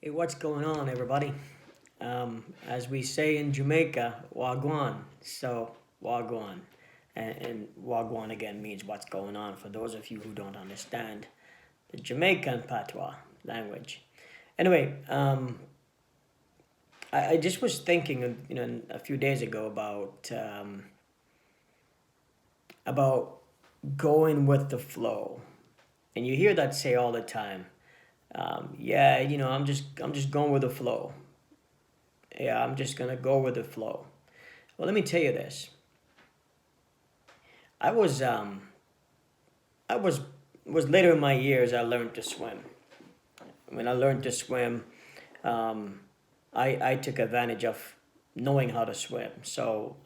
Hey, what's going on, everybody? As we say in Jamaica, Wagwan. So, Wagwan. And Wagwan again means what's going on for those of you who don't understand the Jamaican patois language. Anyway, I just was thinking, a few days ago about going with the flow. And you hear that say all the time. Yeah, I'm just going with the flow. Yeah, I'm just gonna go with the flow. Well, let me tell you this. I was I was later in my years. I learned to swim. When I learned to swim, um, I took advantage of knowing how to swim. So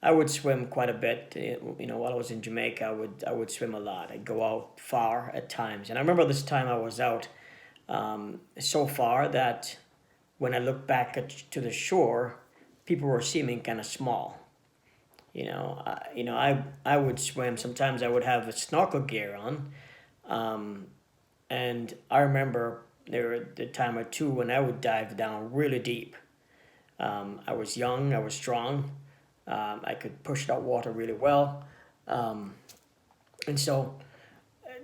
I would swim quite a bit. While I was in Jamaica, I would swim a lot. I'd go out far at times, and I remember this time I was out so far that when I look back to the shore, people were seeming kind of small. I would swim. Sometimes I would have a snorkel gear on, and I remember there were the time or two when I would dive down really deep. I was young. I was strong. I could push that water really well, and so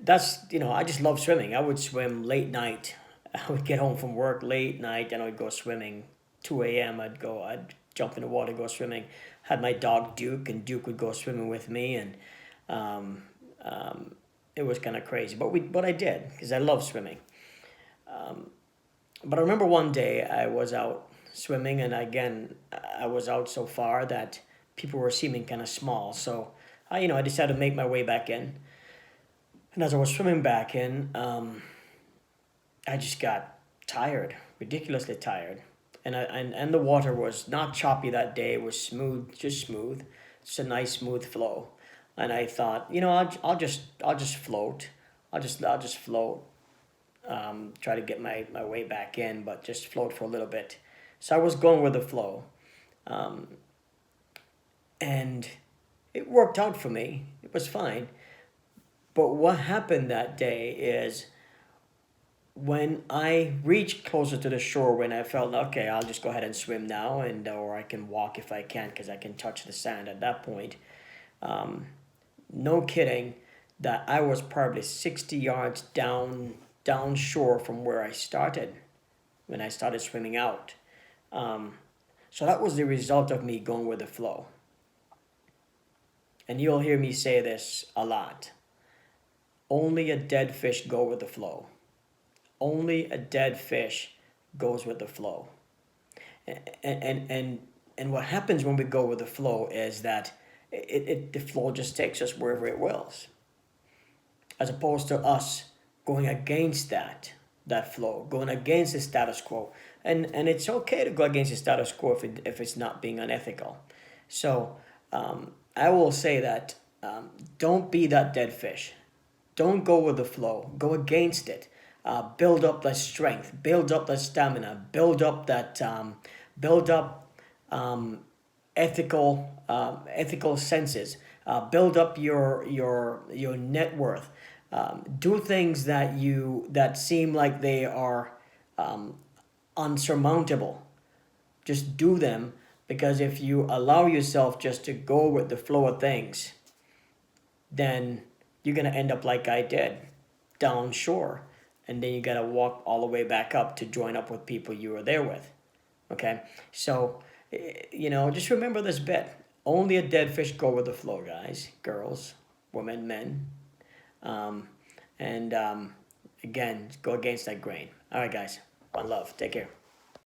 I just love swimming. I would swim late night. I would get home from work late night and I would go swimming. 2 a.m. I'd jump in the water, go swimming. Had my dog Duke, and Duke would go swimming with me, and um, it was kind of crazy. But I did because I love swimming. But I remember one day I was out swimming, and again I was out so far that people were seeming kind of small. So I decided to make my way back in. And as I was swimming back in, I just got tired, ridiculously tired. And the water was not choppy that day. It was smooth, just smooth. Just a nice smooth flow. And I thought, I'll just float. I'll just float. Try to get my way back in, but just float for a little bit. So I was going with the flow. Um, and it worked out for me. It was fine. But what happened that day is when I reached closer to the shore, when I felt okay, I'll just go ahead and swim now, and or I can walk if I can, because I can touch the sand at that point. Um, no kidding, that I was probably 60 yards down shore from where I started when I started swimming out. Um, so that was the result of me going with the flow. And you'll hear me say this a lot. Only a dead fish go with the flow. Only a dead fish goes with the flow. And what happens when we go with the flow is that the flow just takes us wherever it wills, as opposed to us going against that flow, going against the status quo. And it's okay to go against the status quo if it's not being unethical. So I will say that don't be that dead fish. Don't go with the flow. Go against it. Build up that strength. Build up that stamina. Build up ethical senses. Build up your net worth. Do things that seem like they are unsurmountable. Just do them, because if you allow yourself just to go with the flow of things, then you're gonna end up like I did, down shore, and then you gotta walk all the way back up to join up with people you were there with. Okay, so just remember this bit: only a dead fish go with the flow, guys, girls, women, men, um, and again, go against that grain. All right, guys, one love. Take care.